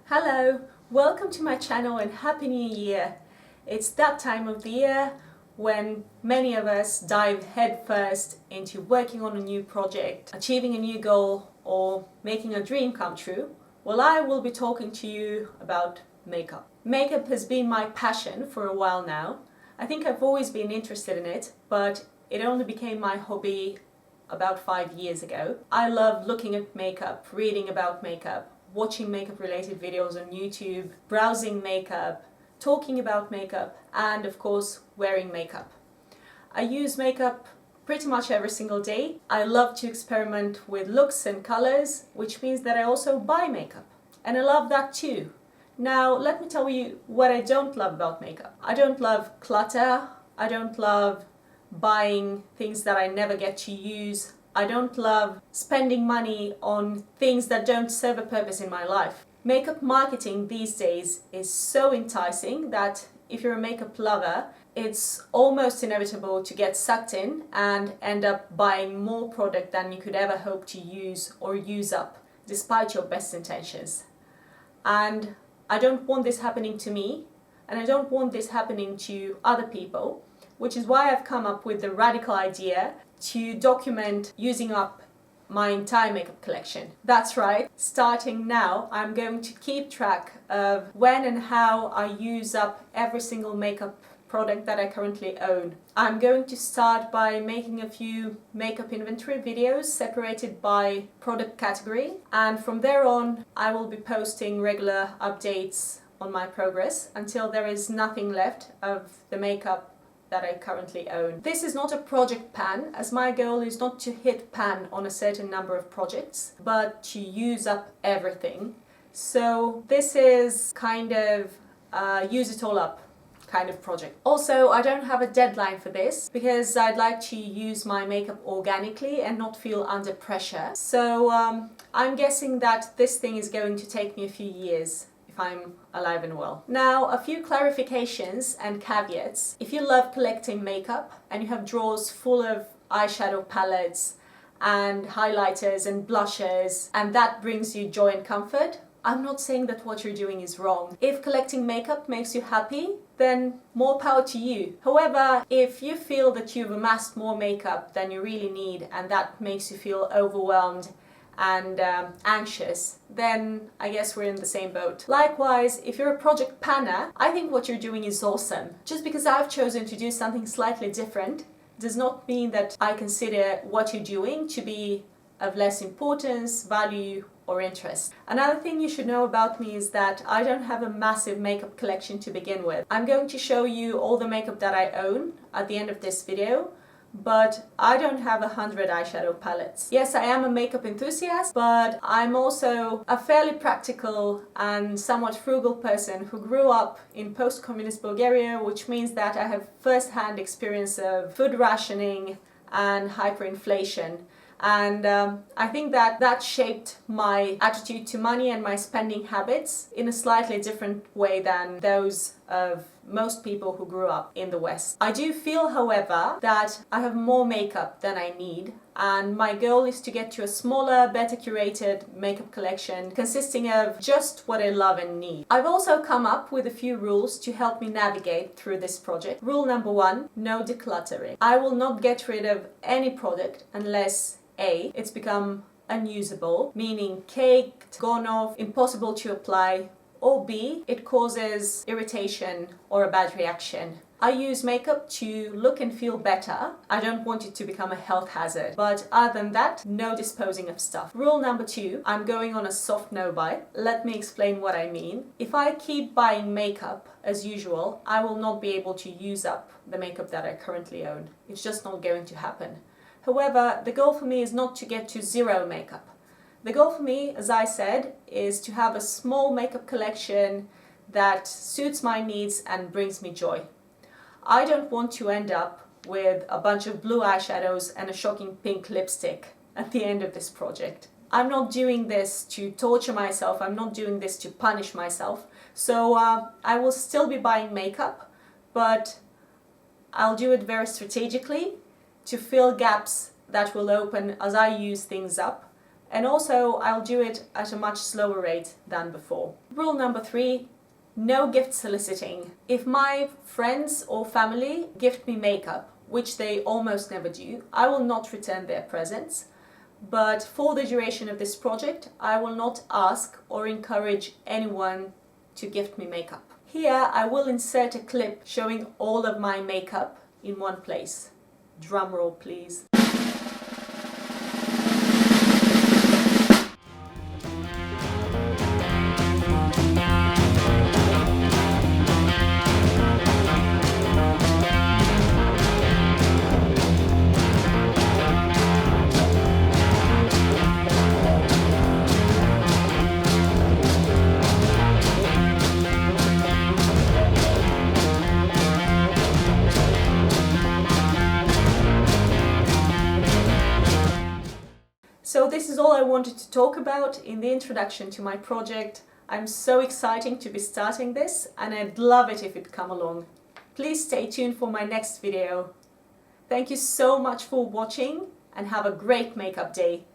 Hello, welcome to my channel and Happy New Year. It's that time of the year when many of us dive headfirst into working on a new project, achieving a new goal, or making a dream come true. Well, I will be talking to you about makeup. Makeup has been my passion for a while now. I think I've always been interested in it, but it only became my hobby about 5 years ago. I love looking at makeup, reading about makeup, watching makeup related videos on YouTube, browsing makeup, talking about makeup, and of course wearing makeup. I use makeup pretty much every single day. I love to experiment with looks and colors, which means that I also buy makeup, and I love that too. Now let me tell you what I don't love about makeup. I don't love clutter. I don't love buying things that I never get to use. I don't love spending money on things that don't serve a purpose in my life. Makeup marketing these days is so enticing that if you're a makeup lover, it's almost inevitable to get sucked in and end up buying more product than you could ever hope to use or use up, despite your best intentions. And I don't want this happening to me, and I don't want this happening to other people, which is why I've come up with the radical idea to document using up my entire makeup collection. That's right, starting now I'm going to keep track of when and how I use up every single makeup product that I currently own. I'm going to start by making a few makeup inventory videos separated by product category, and from there on I will be posting regular updates on my progress until there is nothing left of the makeup that I currently own. This is not a project pan, as my goal is not to hit pan on a certain number of projects, but to use up everything. So this is kind of use it all up kind of project. Also, I don't have a deadline for this because I'd like to use my makeup organically and not feel under pressure. So I'm guessing that this thing is going to take me a few years. I'm alive and well. Now, a few clarifications and caveats. If you love collecting makeup and you have drawers full of eyeshadow palettes and highlighters and blushes, and that brings you joy and comfort, I'm not saying that what you're doing is wrong. If collecting makeup makes you happy, then more power to you. However, if you feel that you've amassed more makeup than you really need and that makes you feel overwhelmed and anxious, then I guess we're in the same boat. Likewise, if you're a project panner, I think what you're doing is awesome. Just because I've chosen to do something slightly different does not mean that I consider what you're doing to be of less importance, value, or interest. Another thing you should know about me is that I don't have a massive makeup collection to begin with. I'm going to show you all the makeup that I own at the end of this video, but I don't have 100 eyeshadow palettes. Yes, I am a makeup enthusiast, but I'm also a fairly practical and somewhat frugal person who grew up in post-communist Bulgaria, which means that I have first-hand experience of food rationing and hyperinflation. And I think that shaped my attitude to money and my spending habits in a slightly different way than those of most people who grew up in the West. I do feel, however, that I have more makeup than I need, and my goal is to get to a smaller, better curated makeup collection consisting of just what I love and need. I've also come up with a few rules to help me navigate through this project. Rule number 1, no decluttering. I will not get rid of any product unless A, it's become unusable, meaning caked, gone off, impossible to apply, or B, it causes irritation or a bad reaction. I use makeup to look and feel better. I don't want it to become a health hazard. But other than that, no disposing of stuff. Rule number 2, I'm going on a soft no-buy. Let me explain what I mean. If I keep buying makeup as usual, I will not be able to use up the makeup that I currently own. It's just not going to happen. However, the goal for me is not to get to zero makeup. The goal for me, as I said, is to have a small makeup collection that suits my needs and brings me joy. I don't want to end up with a bunch of blue eyeshadows and a shocking pink lipstick at the end of this project. I'm not doing this to torture myself, I'm not doing this to punish myself. So I will still be buying makeup, but I'll do it very strategically to fill gaps that will open as I use things up, And also I'll do it at a much slower rate than before. Rule number 3, no gift soliciting. If my friends or family gift me makeup, which they almost never do, I will not return their presents. But for the duration of this project, I will not ask or encourage anyone to gift me makeup. Here I will insert a clip showing all of my makeup in one place. Drum roll, please. So this is all I wanted to talk about in the introduction to my project. I'm so excited to be starting this, and I'd love it if it'd come along. Please stay tuned for my next video. Thank you so much for watching and have a great makeup day.